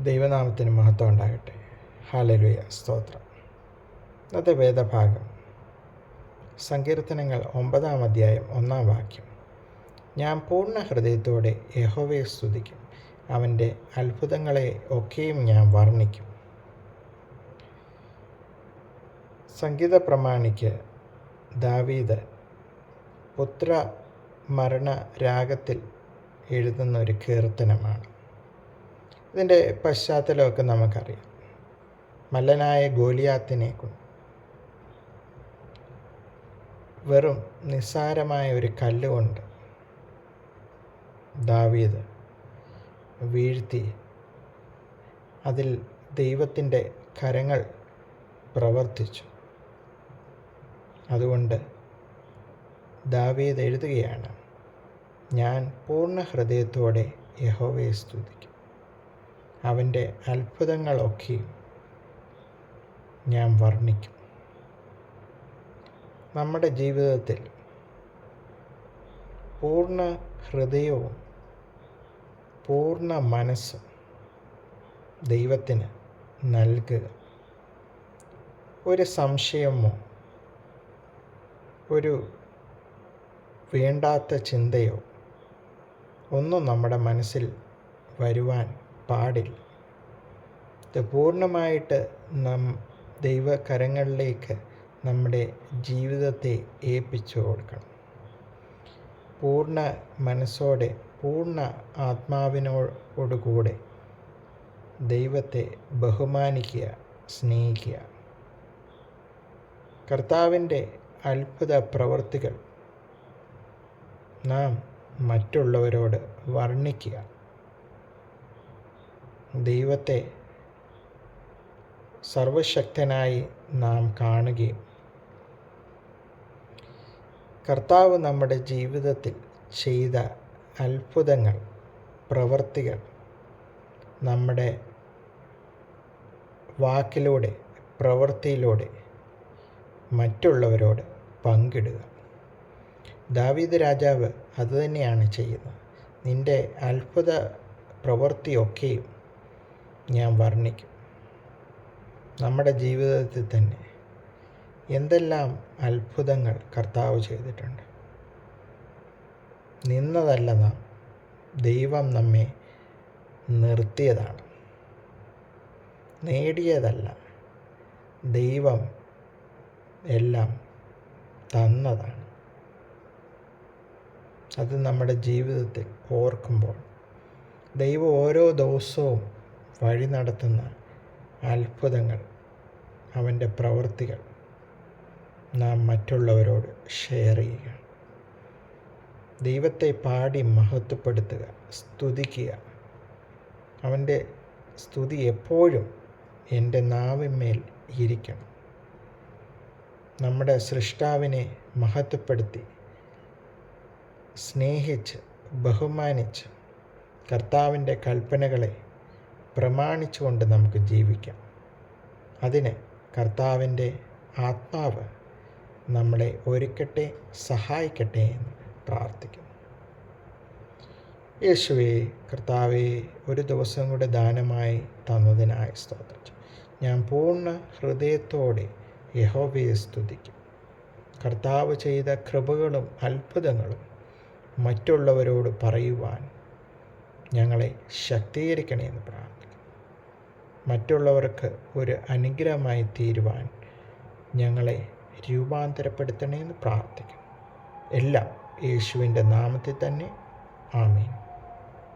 ദൈവനാമത്തിന് മഹത്വം ഉണ്ടാകട്ടെ. ഹല്ലേലൂയ, സ്തോത്രം. ഇന്നത്തെ വേദഭാഗം സങ്കീർത്തനങ്ങൾ 9-ാം അധ്യായം 1-ാം വാക്യം. ഞാൻ പൂർണ്ണ ഹൃദയത്തോടെ യഹോവയെ സ്തുതിക്കും, അവൻ്റെ അത്ഭുതങ്ങളെ ഒക്കെയും ഞാൻ വർണ്ണിക്കും. സംഗീത പ്രമാണിക്ക് ദാവീദ് പുത്രമരണ രാഗത്തിൽ എഴുതുന്ന ഒരു കീർത്തനമാണ്. ഇതിൻ്റെ പശ്ചാത്തലമൊക്കെ നമുക്കറിയാം. മല്ലനായ ഗോലിയാത്തിനെ കൊണ്ട് വെറും നിസ്സാരമായ ഒരു കല്ലുകൊണ്ട് ദാവീദ് വീഴ്ത്തി അതിൽ ദൈവത്തിൻ്റെ കരങ്ങൾ പ്രവർത്തിച്ചു. അതുകൊണ്ട് ദാവീദ് എഴുതുകയാണ്, ഞാൻ പൂർണ്ണ ഹൃദയത്തോടെ യഹോവയെ സ്തുതിക്കും, അവൻ്റെ അത്ഭുതങ്ങളൊക്കെ ഞാൻ വർണ്ണിക്കും. നമ്മുടെ ജീവിതത്തിൽ പൂർണ്ണ ഹൃദയവും പൂർണ്ണ മനസ്സും ദൈവത്തിന് നൽകുക. ഒരു സംശയമോ ഒരു വേണ്ടാത്ത ചിന്തയോ ഒന്നും നമ്മുടെ മനസ്സിൽ വരുവാൻ പാടില്ല. ഇത് പൂർണ്ണമായിട്ട് ദൈവകരങ്ങളിലേക്ക് നമ്മുടെ ജീവിതത്തെ ഏൽപ്പിച്ചു കൊടുക്കണം. പൂർണ്ണ മനസ്സോടെ പൂർണ്ണ ആത്മാവിനോടുകൂടെ ദൈവത്തെ ബഹുമാനിക്കുക, സ്നേഹിക്കുക. കർത്താവിൻ്റെ അത്ഭുത പ്രവൃത്തികൾ നാം മറ്റുള്ളവരോട് വർണ്ണിക്കുക. ദൈവത്തെ സർവശക്തനായി നാം കാണുകയും കർത്താവ് നമ്മുടെ ജീവിതത്തിൽ ചെയ്ത അത്ഭുതങ്ങൾ, പ്രവൃത്തികൾ നമ്മുടെ വാക്കിലൂടെ, പ്രവൃത്തിയിലൂടെ മറ്റുള്ളവരോട് പങ്കിടുക. ദാവീദ് രാജാവ് അതുതന്നെയാണ് ചെയ്യുന്നത്. നിൻ്റെ അത്ഭുത പ്രവൃത്തിയൊക്കെയും ഞാൻ വർണ്ണിക്കും. നമ്മുടെ ജീവിതത്തിൽ തന്നെ എന്തെല്ലാം അത്ഭുതങ്ങൾ കർത്താവ് ചെയ്തിട്ടുണ്ട്. നിന്നതല്ല നാം, ദൈവം നമ്മെ നിർത്തിയതാണ്. നേടിയതല്ല, ദൈവം എല്ലാം തന്നതാണ്. അത് നമ്മുടെ ജീവിതത്തിൽ ഓർക്കുമ്പോൾ ദൈവം ഓരോ ദിവസവും വഴി നടത്തുന്ന അത്ഭുതങ്ങൾ, അവൻ്റെ പ്രവൃത്തികൾ നാം മറ്റുള്ളവരോട് ഷെയർ ചെയ്യുക. ദൈവത്തെ പാടി മഹത്വപ്പെടുത്തുക, സ്തുതിക്കുക. അവൻ്റെ സ്തുതി എപ്പോഴും എൻ്റെ നാവിന്മേൽ ഇരിക്കണം. നമ്മുടെ സൃഷ്ടാവിനെ മഹത്വപ്പെടുത്തി സ്നേഹിച്ച് ബഹുമാനിച്ച് കർത്താവിൻ്റെ കൽപ്പനകളെ പ്രമാണിച്ചുകൊണ്ട് നമുക്ക് ജീവിക്കാം. അതിന് കർത്താവിൻ്റെ ആത്മാവ് നമ്മളെ ഒരുക്കട്ടെ, സഹായിക്കട്ടെ എന്ന് പ്രാർത്ഥിക്കുന്നു. യേശുവേ, കർത്താവേ, ഒരു ദിവസം കൂടെ ദാനമായി തന്നതിനായി സ്തോത്രം. ഞാൻ പൂർണ്ണ ഹൃദയത്തോടെ യഹോവയെ സ്തുതിക്കും. കർത്താവ് ചെയ്ത കൃപകളും അത്ഭുതങ്ങളും മറ്റുള്ളവരോട് പറയുവാൻ ഞങ്ങളെ ശക്തീകരിക്കണേ എന്ന് പ്രാർത്ഥിക്കുന്നു. മറ്റുള്ളവർക്ക് ഒരു അനുഗ്രഹമായി തീരുവാൻ ഞങ്ങളെ രൂപാന്തരപ്പെടുത്തണേ എന്ന് പ്രാർത്ഥിക്കുന്നു. എല്ലാം യേശുവിൻ്റെ നാമത്തിൽ തന്നെ. ആമേൻ.